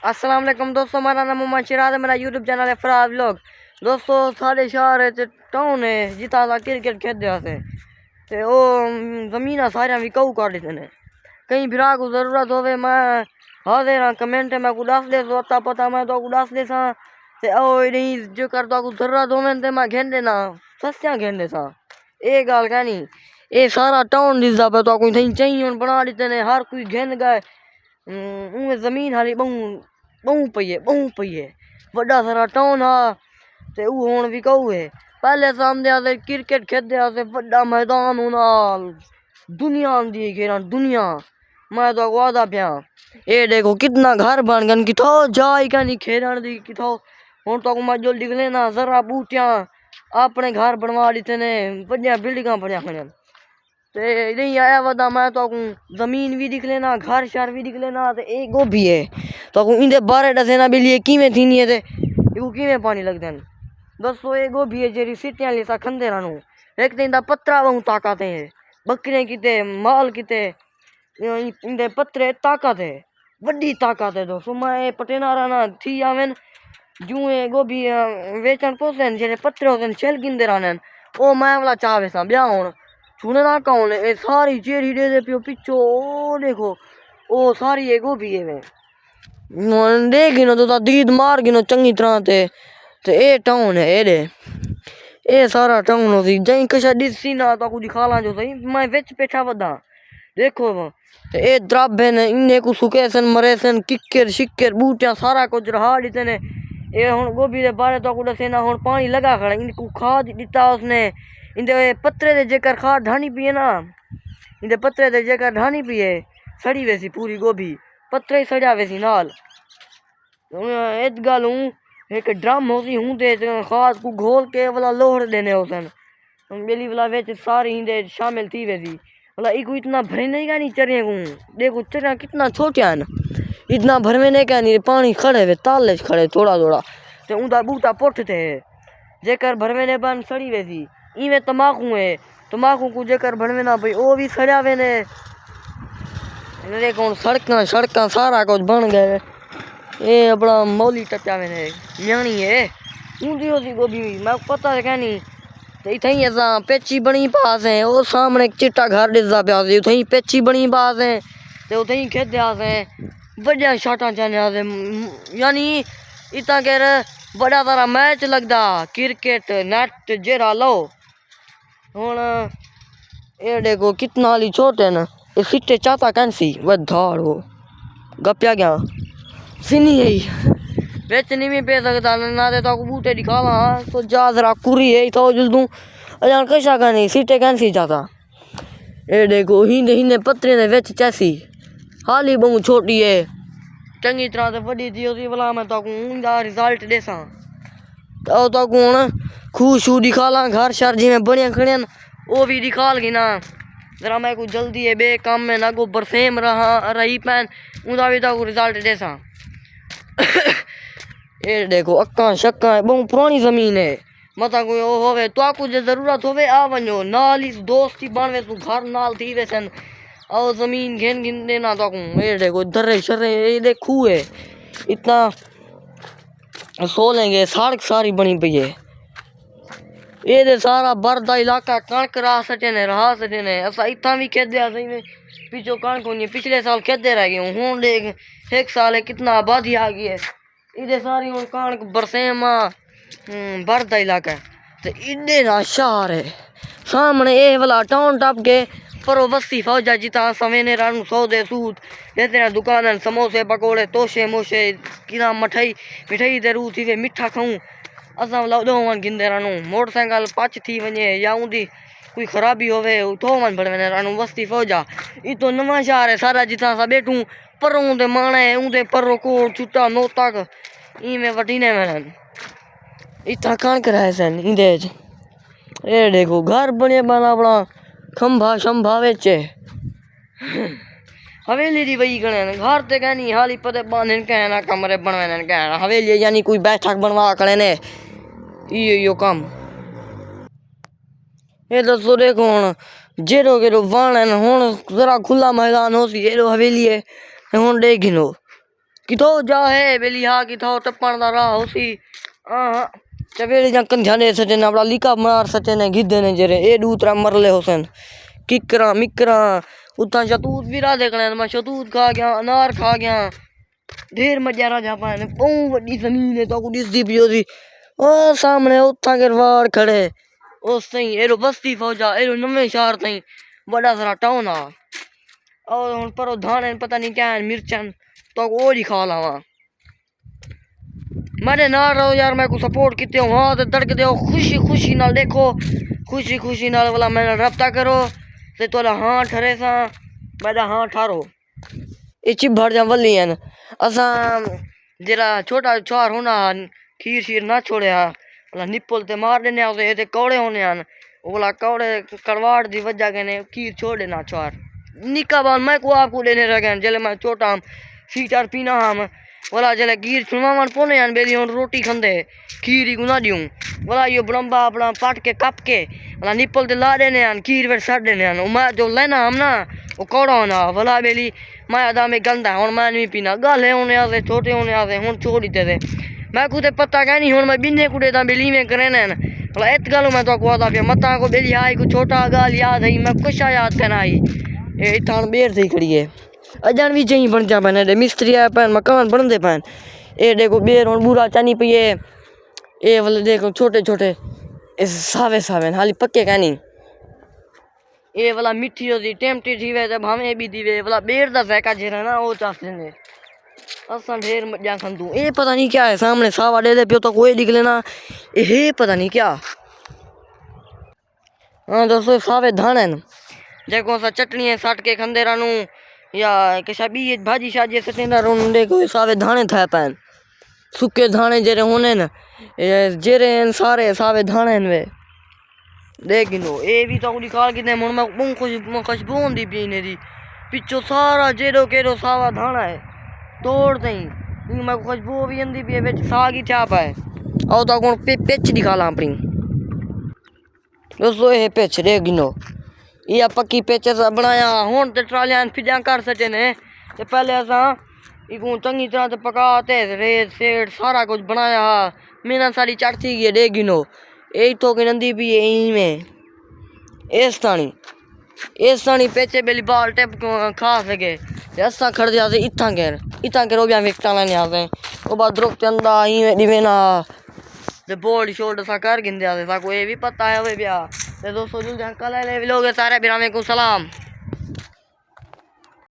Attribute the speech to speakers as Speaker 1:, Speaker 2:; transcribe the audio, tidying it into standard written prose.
Speaker 1: अस्सलाम वालेकुम दोस्तों, मेरा नाम मोहम्मद शिराज है। मेरा यूट्यूब चैनल है फराज व्लॉग। दोस्तों साढ़े शहर टाउन है जिता दा क्रिकेट खेलते आसे ते ओ जमीन सारे विकाऊ कर देते ने। कहीं भरा को जरूरत होवे मैं हाजिर हाँ, कमेंट में को दस दे अता पता मैं तो दस दे सा ते ओ नहीं जो कर तो जरूरत होवे ते मैं घेन देना सस्तियां घेन दे सा। ए गल कहनी ए सारा टाउन दिसदा पे तो कोई थई चाहिए बना देते ने, हर कोई घेन गए। जमीन हाली बहु पई है बड़ा सारा टाउन हा ते ऊ हुण विकाऊ है। पहले सामने आते क्रिकेट खेलते आते बड़ा मैदान होना, दुनिया आंदी खेलन दुनिया। मैं तो वादा पिया ये देखो कितना घर बन गन किथो जाई का नहीं खेलन दी किथो। हुण तो मैं जो निकले ना जरा बूटियां अपने घर बनवा दिते ने, बढ़िया बिल्डिंगा बढ़िया खड़िया ते नहीं आया वदा। मैं तो जमीन भी दिख लेना, घर शहर भी दिख लेना ते एक गोभी है तो इंदे बारे दसे ना बिलिए किवें थीनी है ते इको किवें पानी लगदे न। दोस्तों एक गोभी है जेरी सिटियां लेसा खंदे रानू। एक ते इंदा पत्रा बहु ताकत है, बकरे किते माल किते इंदे पत्रे ताकत है, बड़ी ताकत है। दोस्तों मैं पटेना राना थी आवेन जुए गोभी वेचन पोसेन जेरे पत्रे होते छेल गिंदे रानन ओ मैं वाला चावे सा ब्याह होण छूने ना कौन ए सारी चेरी दे पियो पिछो ओ देखो ओ सारी ए गोभी है वे देख गिनो तो दीद मार गिनो चंगी तरह ते ए टाउन है ए दे ए सारा टाउन होसी जई कशा दिसी ना तो कुछ दिखा ला जो सही मैं विच पेठा वदा देखो ते ए द्राबे ने इन्ने को सुकेसन मरेसन किक्कर शिक्कर बूटियां सारा कुछ रहा दिते ने। ये हुण गोभी दे बारे तो को दसे ना हुण पानी लगा खड़ा इनको खाद दिता उसने इंदे पत्रे दे जेकर खाद ढानी पिए ना इंदे पत्रे दे जेकर ढानी पिए सड़ी वैसी पूरी गोभी पत्रे ही सड़ा वैसी नाल। एक गल हूँ एक ड्रम होसी हूँ ते खाद को घोल के वाला लोहड़ देने होसन बेली वाला वेच सारी इंदे शामिल थी वैसी वाला इको इतना भरे नहीं का नहीं चरिया को देखो चरिया कितना छोटा है इतना भरवे नहीं का नहीं पानी खड़े वे ताले खड़े थोड़ा थोड़ा ते उदा बूटा पुठते जेकर भरवे ने बन सड़ी वैसी इवें तमाकू है तमाकू को जेकर भरवे ना भाई वो भी सड़ावे ने देखो सड़क सड़क सारा कुछ बन गए। ये अपना मौली टचावे ने न्याणी है ऊंधी होती गोभी मैं पता है क्या नहीं ते इथई ऐसा पेची बनी पास है वो सामने एक चिट्टा घर दिसदा पिया सी उथई पेची बनी पास है ते उथई खेते आसे बढ़िया शाटा चाने आसे यानी इतना कर बड़ा सारा मैच लगदा क्रिकेट नेट जेरा लो हुण ये देखो कितना वाली छोटे न ये सिट्टे चाहता कैंसी वह धाड़ हो गप्या गया सिनी है बेच नहीं भी पे सकता ना दे तो बूटे दिखावा तो जा जरा कुरी है तो जल्दू अजान कशा का नहीं सिट्टे कैंसी जाता। ये देखो हिंदे हिंदे पत्रे ने बेच चैसी हाली बहु छोटी है चंगी तरह से बड़ी थी उसी वाला मैं तो ऊंदा रिजल्ट देसा तो कौन खूशू दिखा ला घर शहर जी में बढ़िया खड़े वो भी दिखा लगी ना जरा मैं को जल्दी है बे काम में ना को बरसेम रही पैन उदा भी तो रिजल्ट देसा। ये देखो अक्का शक्का बहुत पुरानी जमीन है मता कोई ओ होवे तो आपको जो जरूरत होवे आ वनो नाल इस दोस्ती बनवे तू घर नाल थी वैसन और जमीन घेन गिन देना तो ये देखो दर्रे शर्रे ये देखू है इतना सो लेंगे सड़क सारी बनी पई है। ये दे सारा बरदा इलाका कणक रहा सटे ने ऐसा इतना भी खेत दिया सही में पिछो कणक होनी पिछले साल खेते रह गए हूँ देख एक साल है कितना आबादी आ गई है इधे सारी हूँ कणक बरसेमा बरदा इलाका तो इधे ना शहर है सामने ये वाला टाउन टप के परो बस्ती फौजा जिता सवेने रानू सौदे सूद देते दुकान समोसे पकोड़े तोशे मोशे किना मिठाई दे रू थी वे मिठा खाऊं असा दोवन गिंदे रानू मोटरसाइकिल पच थी वने या ऊंदी कोई खराबी होवे तो मन बड़वे रानू बस्ती फौजा ई तो नवा शहर है सारा जिता सा बैठू परों दे माणे ऊंदे परो कोड़ छुट्टा नो तक ई में वटीने में इतना कान कराए सन इंदे ये देखो घर बने बना बड़ा खंभा शंभा बेचे हवेली दी वही गणे घर ते कहनी हाली पते बांधन कहना कमरे बनवाने कहना हवेली यानी कोई बैठक बनवा करे ने यो काम। ये दसो देखो हुण जेरो केरो वाण हुण जरा खुला मैदान हो सी एरो हवेली है हुण देख गिनो किथो जा है बेली हा किथो टप्पण दा राह होसी हाँ चवेरे जा कंझा दे सटे ना बड़ा लीका मार सटे ने गिद्धे ने जरे ए दूतरा मरले होसन किकरा मिकरा उतना शतूत भी रा देखने मैं शतूत खा गया अनार खा गया ढेर मजा राजा पाने बहु बड़ी जमीन है तो को दिसदी पियो दी ओ सामने उथा के वाड़ खड़े उस सही एरो बस्ती फौजा एरो नवे शहर तई बड़ा सारा टाउन आ और हुन परो धाने पता नहीं क्या मिर्चन तो ओ ही खा लावा मेरे ना रहो यार मैं को सपोर्ट किते हो हाँ तो दड़क दो खुशी खुशी नाल देखो खुशी खुशी नाल वाला मैंने रब्ता करो ते तोला हाँ ठरे सा मेरा हाँ ठारो ये चिप भर जा वली है असा जरा छोटा छोर होना खीर शीर ना छोड़या वाला निप्पल ते मार देने आते ते कौड़े होने आन वाला कौड़े कड़वाड़ दी वजह के ने खीर छोड़ देना छोर निका बाल मैं को आपको देने रगन जले मैं छोटा हम सीटर पीना हम वाला जले खीर छुड़वावन पोने आन बेली और रोटी खंदे खीर ही गुना दियूं वाला यो ब्रह्मा अपना पाट के कप के वाला निप्पल ते ला देने आन खीर वे सड़ देने आन मैं जो लेना हम ना वो कौड़ा होना वाला बेली मैं आदा में गंदा हुन मैं नहीं पीना गाले होने आते छोटे होने आते हुन छोड़ दे दे मैं कुते पता कह नहीं हुन मैं बिन्ने कुड़े दा बेली में करे ने वाला इत गल मैं तो को आता पे मता को बेली आई को छोटा गाल याद है मैं कुछ याद करना आई ए थान बेर थी खड़ी है अजन भी जई बन जा बने दे मिस्त्री आ पन मकान बनदे पन ए देखो बेर हुन बुरा चानी पई है ए वाले देखो छोटे छोटे ए सावे सावे हाली पक्के का नहीं ए वाला मिठी होती टेम्पटी थी वे जब हमें भी दी वे वाला बेर दा फैका जेरा ना वो चास लेने असा ढेर मजा खंदू ए पता नहीं क्या है सामने सावा दे दे पियो तो कोई दिख लेना ए हे पता नहीं क्या हाँ दोस्तों सावे धाने देखो सा चटनी साट के खंदे रानू या किसा भी भाजी शाजी सटेंदा रोन देखो सावे धाने था पैन सुके धाने जेरे होने न जेरे सारे सावे धाने वे देख लो ए भी तो निकाल के मन में खुशबू होंदी पीने दी पिछो सारा जेरो केरो सावा धाना है तोड़ दई मैं खुशबू भी आंदी पी विच साग ही छाप है और तो कौन पिच दिखा ला अपनी दोस्तों ये पिच देख गिनो ये पक्की पिच बनाया हुन ते ट्रालियां फिजा कर सके ने ते पहले असा इको चंगी तरह ते पकाते रेत सेठ सारा कुछ बनाया मेहनत सारी चढ़ती गई देख गिनो यही तो कि नंदी भी यही में इस तानी पेचे बेली बाल टेप खा सके असा खड़ जाते इतना के हो गया विकटा लेने आते वो बाद द्रुप चंदा ही में दिवेना ते बोल्ड शोल्ड सा कर गिंदे आते सा को ये भी पता है वे ब्याह ते दोस्तों जो कल ले लोगे सारे बिरामे को सलाम।